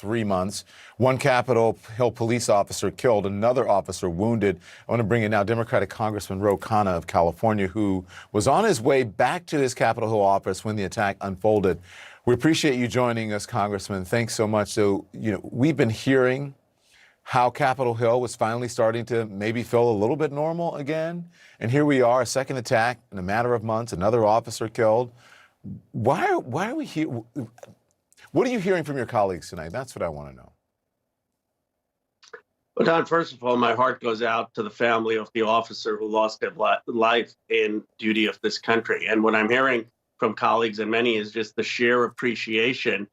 3 months. One Capitol Hill police officer killed, another officer wounded. I want to bring in now Democratic Congressman Khanna of California, who was on his way back to his Capitol Hill office when the attack unfolded. We appreciate you joining us, Congressman. Thanks so much. So, we've been hearing how Capitol Hill was finally starting to maybe feel a little bit normal again. And here we are, a second attack in a matter of months, another officer killed. Why are we here? What are you hearing from your colleagues tonight? That's what I want to know. Well, Don, first of all, my heart goes out to the family of the officer who lost their life in duty of this country. And what I'm hearing from colleagues and many is just the sheer appreciation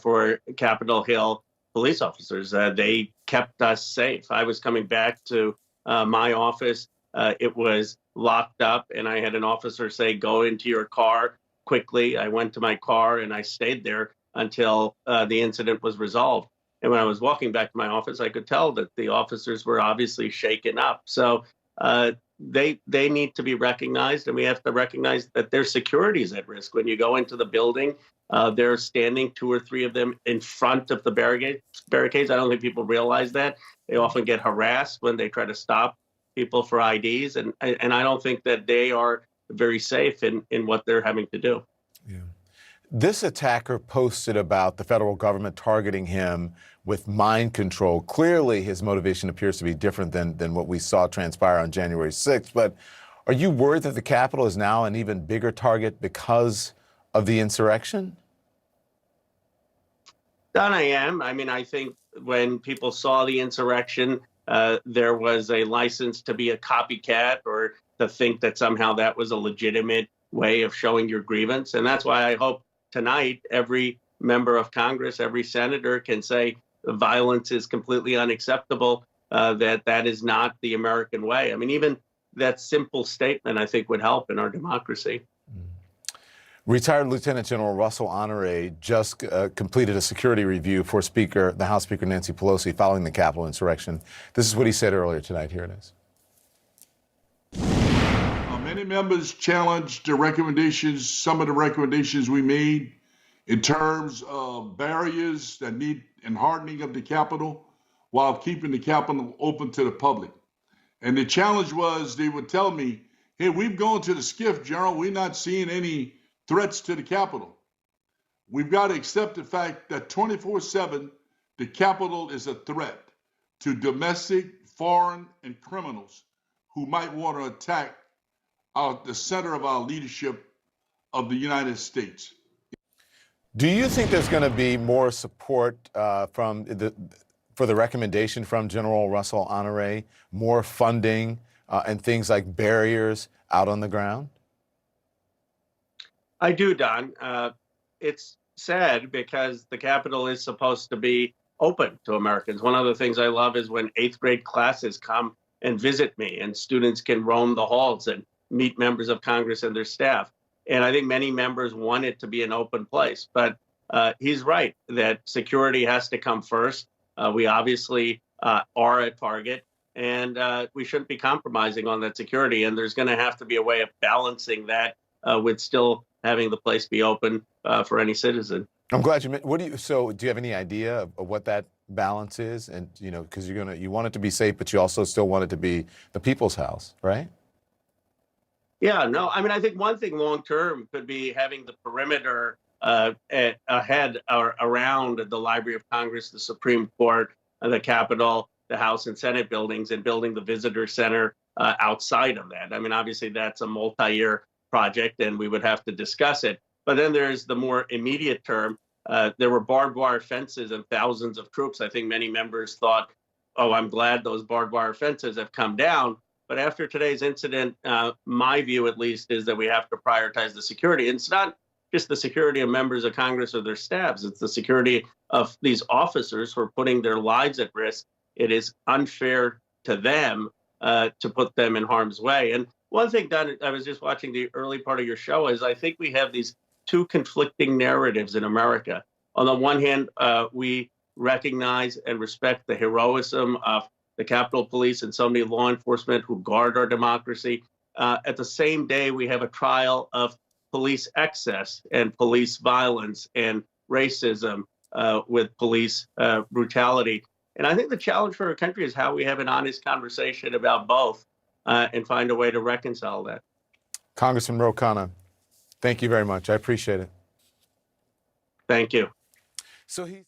for Capitol Hill police officers. They kept us safe. I was coming back to my office. It was locked up, and I had an officer say, "Go into your car quickly." I went to my car, and I stayed there until the incident was resolved. And when I was walking back to my office, I could tell that the officers were obviously shaken up. So they need to be recognized, and we have to recognize that their security is at risk. When you go into the building, they're standing, 2 or 3 of them, in front of the barricades. I don't think people realize that. They often get harassed when they try to stop people for IDs, and I don't think that they are very safe in what they're having to do. Yeah. This attacker posted about the federal government targeting him with mind control. Clearly, his motivation appears to be different than what we saw transpire on January 6th. But are you worried that the Capitol is now an even bigger target because of the insurrection? Don, I am. I mean, I think when people saw the insurrection, there was a license to be a copycat or to think that somehow that was a legitimate way of showing your grievance. And that's why I hope tonight every member of Congress, every senator can say violence is completely unacceptable, that is not the American way. I mean, even that simple statement, I think, would help in our democracy. Retired Lieutenant General Russell Honore just completed a security review for the House Speaker Nancy Pelosi following the Capitol insurrection. This is what he said earlier tonight. Here it is. Many members challenged the recommendations, some of the recommendations we made in terms of barriers that need and hardening of the Capitol while keeping the Capitol open to the public. And the challenge was they would tell me, "Hey, we've gone to the SCIF, General. We're not seeing any threats to the Capitol. We've got to accept the fact that 24/7, the Capitol is a threat to domestic, foreign, and criminals who might want to attack the center of our leadership of the United States." Do you think there's going to be more support for the recommendation from General Russell Honore, more funding and things like barriers out on the ground? I do, Don. It's sad because the Capitol is supposed to be open to Americans. One of the things I love is when 8th grade classes come and visit me and students can roam the halls and meet members of Congress and their staff. And I think many members want it to be an open place. But he's right that security has to come first. We obviously are a target, and we shouldn't be compromising on that security. And there's going to have to be a way of balancing that with still having the place be open for any citizen. I'm glad you mentioned. So do you have any idea of what that balance is? And, because you want it to be safe, but you also still want it to be the people's house, right? Yeah, no, I mean, I think one thing long term could be having the perimeter ahead or around the Library of Congress, the Supreme Court, the Capitol, the House and Senate buildings, and building the visitor center outside of that. I mean, obviously, that's a multi-year project, and we would have to discuss it. But then there's the more immediate term. There were barbed wire fences and thousands of troops. I think many members thought, "Oh, I'm glad those barbed wire fences have come down." But after today's incident, my view, at least, is that we have to prioritize the security. And it's not just the security of members of Congress or their staffs. It's the security of these officers who are putting their lives at risk. It is unfair to them to put them in harm's way. And one thing, Don, I was just watching the early part of your show, is I think we have these 2 conflicting narratives in America. On the one hand, we recognize and respect the heroism of the Capitol Police and so many law enforcement who guard our democracy. At the same day, we have a trial of police excess and police violence and racism with police brutality. And I think the challenge for our country is how we have an honest conversation about both and find a way to reconcile that. Congressman Ro Khanna, thank you very much. I appreciate it. Thank you. So he